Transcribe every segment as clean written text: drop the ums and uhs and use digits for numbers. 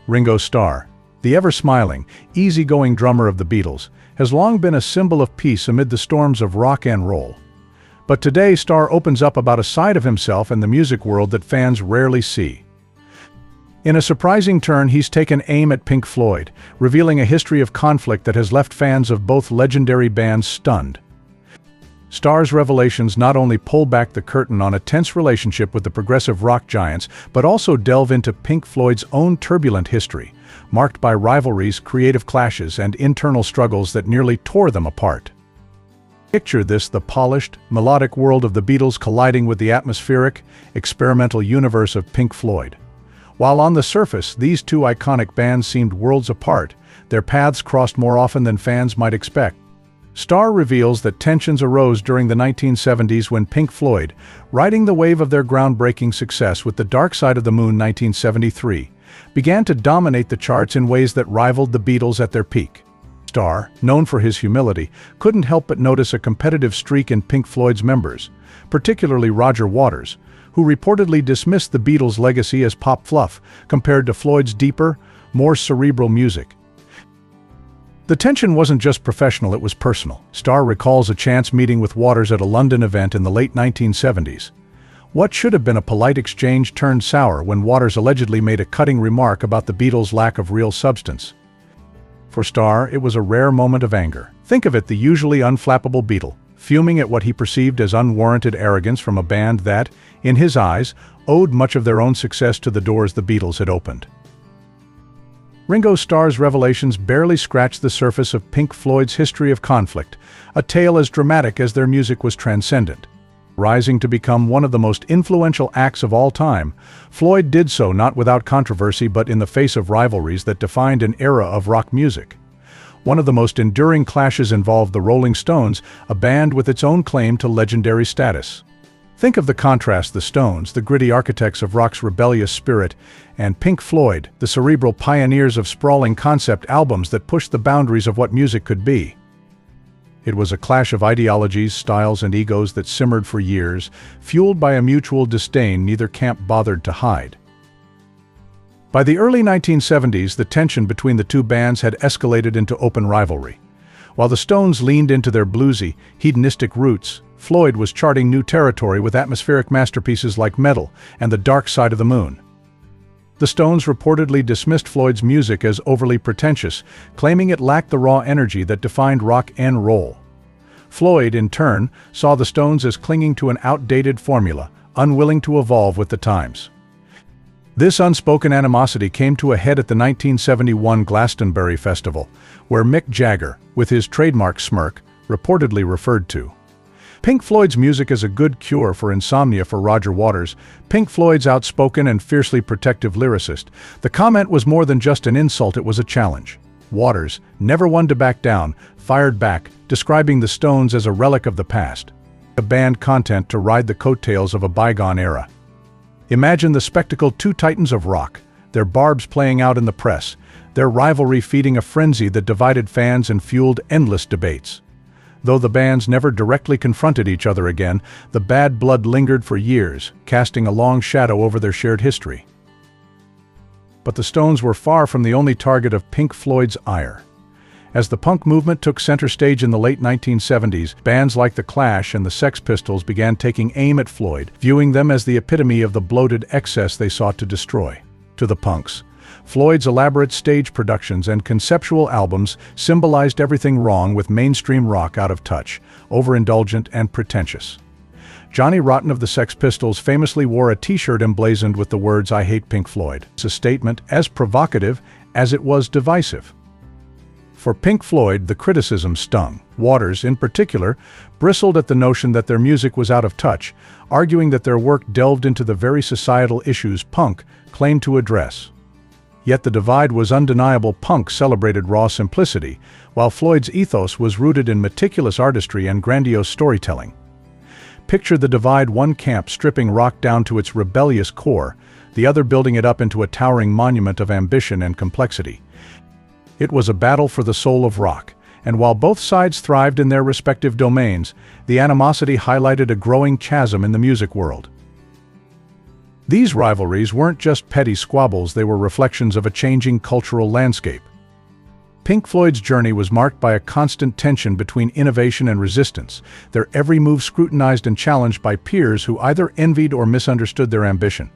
Ringo Starr, the ever-smiling, easygoing drummer of the Beatles, has long been a symbol of peace amid the storms of rock and roll. But today Starr opens up about a side of himself and the music world that fans rarely see. In a surprising turn, he's taken aim at Pink Floyd, revealing a history of conflict that has left fans of both legendary bands stunned. Starr's revelations not only pull back the curtain on a tense relationship with the progressive rock giants, but also delve into Pink Floyd's own turbulent history, marked by rivalries, creative clashes, and internal struggles that nearly tore them apart. Picture this: the polished, melodic world of the Beatles colliding with the atmospheric, experimental universe of Pink Floyd. While on the surface, these two iconic bands seemed worlds apart, their paths crossed more often than fans might expect. Starr reveals that tensions arose during the 1970s when Pink Floyd, riding the wave of their groundbreaking success with The Dark Side of the Moon 1973, began to dominate the charts in ways that rivaled the Beatles at their peak. Starr, known for his humility, couldn't help but notice a competitive streak in Pink Floyd's members, particularly Roger Waters, who reportedly dismissed the Beatles' legacy as pop fluff compared to Floyd's deeper, more cerebral music. The tension wasn't just professional, it was personal. Starr recalls a chance meeting with Waters at a London event in the late 1970s. What should have been a polite exchange turned sour when Waters allegedly made a cutting remark about the Beatles' lack of real substance. For Starr, it was a rare moment of anger. Think of it: the usually unflappable Beatle, fuming at what he perceived as unwarranted arrogance from a band that, in his eyes, owed much of their own success to the doors the Beatles had opened. Ringo Starr's revelations barely scratched the surface of Pink Floyd's history of conflict, a tale as dramatic as their music was transcendent. Rising to become one of the most influential acts of all time, Floyd did so not without controversy but in the face of rivalries that defined an era of rock music. One of the most enduring clashes involved the Rolling Stones, a band with its own claim to legendary status. Think of the contrast: the Stones, the gritty architects of rock's rebellious spirit, and Pink Floyd, the cerebral pioneers of sprawling concept albums that pushed the boundaries of what music could be. It was a clash of ideologies, styles, and egos that simmered for years, fueled by a mutual disdain neither camp bothered to hide. By the early 1970s, the tension between the two bands had escalated into open rivalry. While the Stones leaned into their bluesy, hedonistic roots, Floyd was charting new territory with atmospheric masterpieces like Metal and The Dark Side of the Moon. The Stones reportedly dismissed Floyd's music as overly pretentious, claiming it lacked the raw energy that defined rock and roll. Floyd, in turn, saw the Stones as clinging to an outdated formula, unwilling to evolve with the times. This unspoken animosity came to a head at the 1971 Glastonbury Festival, where Mick Jagger, with his trademark smirk, reportedly referred to Pink Floyd's music as a good cure for insomnia. For Roger Waters, Pink Floyd's outspoken and fiercely protective lyricist, the comment was more than just an insult, it was a challenge. Waters, never one to back down, fired back, describing the Stones as a relic of the past, a band content to ride the coattails of a bygone era. Imagine the spectacle: two titans of rock, their barbs playing out in the press, their rivalry feeding a frenzy that divided fans and fueled endless debates. Though the bands never directly confronted each other again, the bad blood lingered for years, casting a long shadow over their shared history. But the Stones were far from the only target of Pink Floyd's ire. As the punk movement took center stage in the late 1970s, bands like The Clash and the Sex Pistols began taking aim at Floyd, viewing them as the epitome of the bloated excess they sought to destroy. To the punks, Floyd's elaborate stage productions and conceptual albums symbolized everything wrong with mainstream rock: out of touch, overindulgent, and pretentious. Johnny Rotten of the Sex Pistols famously wore a t-shirt emblazoned with the words "I hate Pink Floyd." It's a statement as provocative as it was divisive. For Pink Floyd, the criticism stung. Waters, in particular, bristled at the notion that their music was out of touch, arguing that their work delved into the very societal issues punk claimed to address. Yet the divide was undeniable. Punk celebrated raw simplicity, while Floyd's ethos was rooted in meticulous artistry and grandiose storytelling. Picture the divide: one camp stripping rock down to its rebellious core, the other building it up into a towering monument of ambition and complexity. It was a battle for the soul of rock, and while both sides thrived in their respective domains, the animosity highlighted a growing chasm in the music world. These rivalries weren't just petty squabbles, they were reflections of a changing cultural landscape. Pink Floyd's journey was marked by a constant tension between innovation and resistance, their every move scrutinized and challenged by peers who either envied or misunderstood their ambition.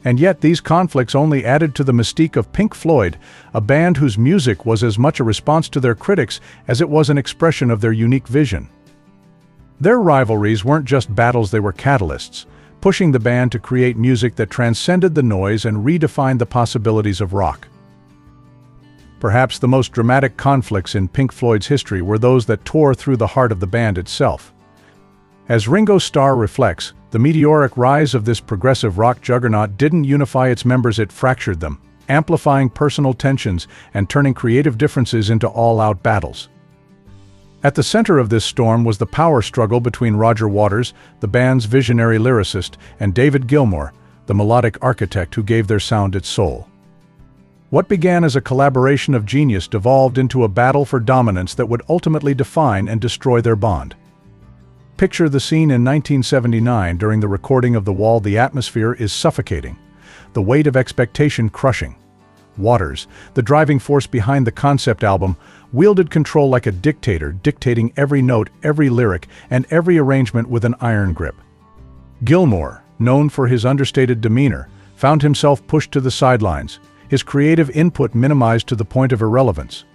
And yet these conflicts only added to the mystique of Pink Floyd, a band whose music was as much a response to their critics as it was an expression of their unique vision. Their rivalries weren't just battles, they were catalysts, pushing the band to create music that transcended the noise and redefined the possibilities of rock. Perhaps the most dramatic conflicts in Pink Floyd's history were those that tore through the heart of the band itself. As Ringo Starr reflects, the meteoric rise of this progressive rock juggernaut didn't unify its members, it fractured them, amplifying personal tensions and turning creative differences into all-out battles. At the center of this storm was the power struggle between Roger Waters, the band's visionary lyricist, and David Gilmour, the melodic architect who gave their sound its soul. What began as a collaboration of genius devolved into a battle for dominance that would ultimately define and destroy their bond. Picture the scene in 1979 during the recording of The Wall. The atmosphere is suffocating, the weight of expectation crushing. Waters, the driving force behind the concept album, wielded control like a dictator, dictating every note, every lyric, and every arrangement with an iron grip. Gilmour, known for his understated demeanor, found himself pushed to the sidelines, his creative input minimized to the point of irrelevance.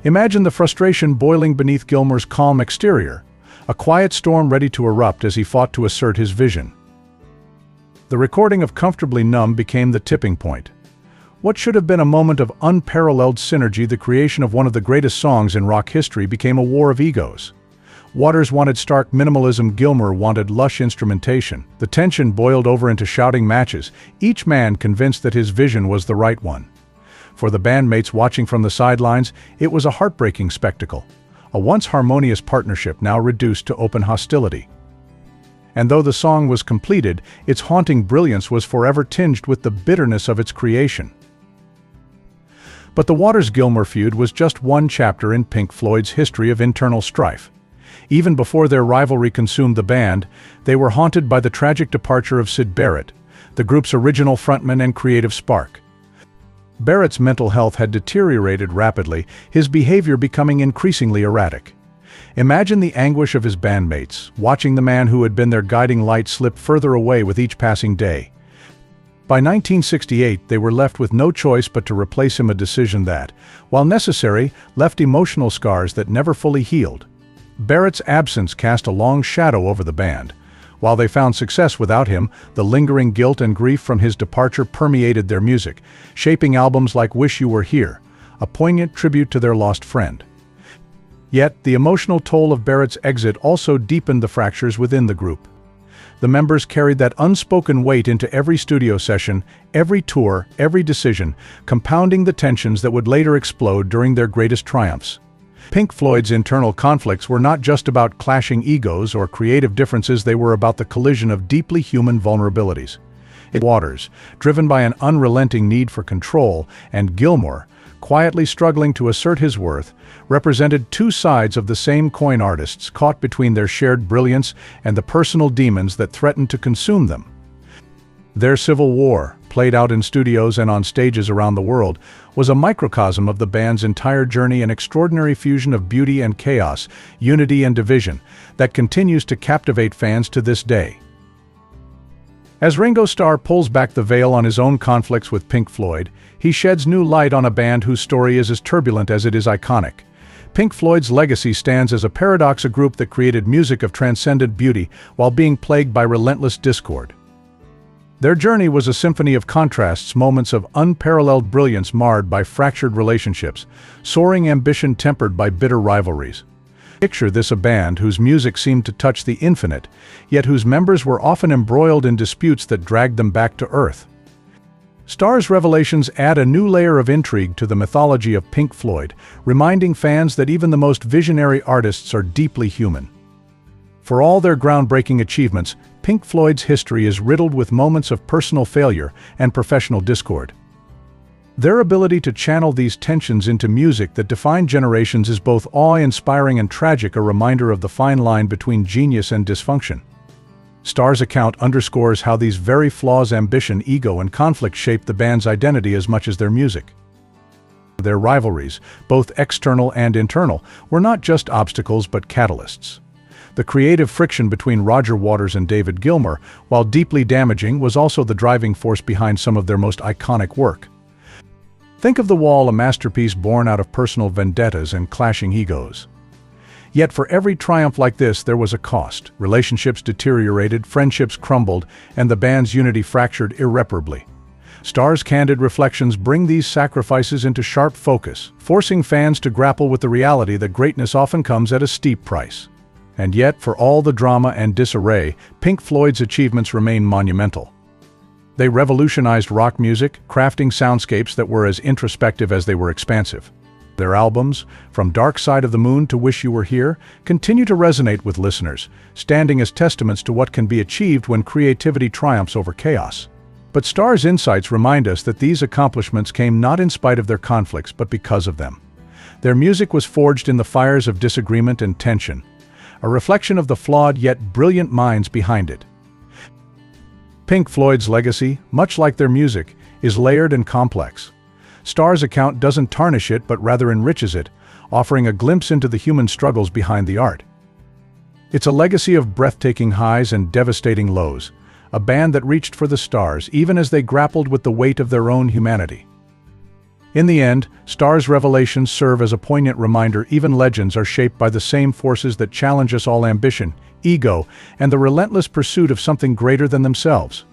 Imagine the frustration boiling beneath Gilmour's calm exterior, a quiet storm ready to erupt as he fought to assert his vision. The recording of Comfortably Numb became the tipping point. What should have been a moment of unparalleled synergy, the creation of one of the greatest songs in rock history, became a war of egos. Waters wanted stark minimalism, Gilmour wanted lush instrumentation. The tension boiled over into shouting matches, each man convinced that his vision was the right one. For the bandmates watching from the sidelines, it was a heartbreaking spectacle. A once harmonious partnership now reduced to open hostility. And though the song was completed, its haunting brilliance was forever tinged with the bitterness of its creation. But the Waters-Gilmour feud was just one chapter in Pink Floyd's history of internal strife. Even before their rivalry consumed the band, they were haunted by the tragic departure of Syd Barrett, the group's original frontman and creative spark. Barrett's mental health had deteriorated rapidly, his behavior becoming increasingly erratic. Imagine the anguish of his bandmates, watching the man who had been their guiding light slip further away with each passing day. By 1968, they were left with no choice but to replace him, a decision that, while necessary, left emotional scars that never fully healed. Barrett's absence cast a long shadow over the band. While they found success without him, the lingering guilt and grief from his departure permeated their music, shaping albums like Wish You Were Here, a poignant tribute to their lost friend. Yet, the emotional toll of Barrett's exit also deepened the fractures within the group. The members carried that unspoken weight into every studio session, every tour, every decision, compounding the tensions that would later explode during their greatest triumphs. Pink Floyd's internal conflicts were not just about clashing egos or creative differences, they were about the collision of deeply human vulnerabilities. Waters, driven by an unrelenting need for control, and Gilmour, quietly struggling to assert his worth, represented two sides of the same coin, artists caught between their shared brilliance and the personal demons that threatened to consume them. Their civil war, played out in studios and on stages around the world, was a microcosm of the band's entire journey, an extraordinary fusion of beauty and chaos, unity and division, that continues to captivate fans to this day. As Ringo Starr pulls back the veil on his own conflicts with Pink Floyd, he sheds new light on a band whose story is as turbulent as it is iconic. Pink Floyd's legacy stands as a paradox, a group that created music of transcendent beauty while being plagued by relentless discord. Their journey was a symphony of contrasts, moments of unparalleled brilliance marred by fractured relationships, soaring ambition tempered by bitter rivalries. Picture this: a band whose music seemed to touch the infinite, yet whose members were often embroiled in disputes that dragged them back to earth. Starr's revelations add a new layer of intrigue to the mythology of Pink Floyd, reminding fans that even the most visionary artists are deeply human. For all their groundbreaking achievements, Pink Floyd's history is riddled with moments of personal failure and professional discord. Their ability to channel these tensions into music that defined generations is both awe-inspiring and tragic, a reminder of the fine line between genius and dysfunction. Starr's account underscores how these very flaws, ambition, ego, and conflict shaped the band's identity as much as their music. Their rivalries, both external and internal, were not just obstacles but catalysts. The creative friction between Roger Waters and David Gilmour, while deeply damaging, was also the driving force behind some of their most iconic work. Think of The Wall, a masterpiece born out of personal vendettas and clashing egos. Yet for every triumph like this, there was a cost. Relationships deteriorated, friendships crumbled, and the band's unity fractured irreparably. Starr's candid reflections bring these sacrifices into sharp focus, forcing fans to grapple with the reality that greatness often comes at a steep price. And yet, for all the drama and disarray, Pink Floyd's achievements remain monumental. They revolutionized rock music, crafting soundscapes that were as introspective as they were expansive. Their albums, from Dark Side of the Moon to Wish You Were Here, continue to resonate with listeners, standing as testaments to what can be achieved when creativity triumphs over chaos. But Starr's insights remind us that these accomplishments came not in spite of their conflicts, but because of them. Their music was forged in the fires of disagreement and tension, a reflection of the flawed yet brilliant minds behind it. Pink Floyd's legacy, much like their music, is layered and complex. Starr's account doesn't tarnish it but rather enriches it, offering a glimpse into the human struggles behind the art. It's a legacy of breathtaking highs and devastating lows, a band that reached for the stars even as they grappled with the weight of their own humanity. In the end, Starr's revelations serve as a poignant reminder even legends are shaped by the same forces that challenge us all: ambition, ego, and the relentless pursuit of something greater than themselves.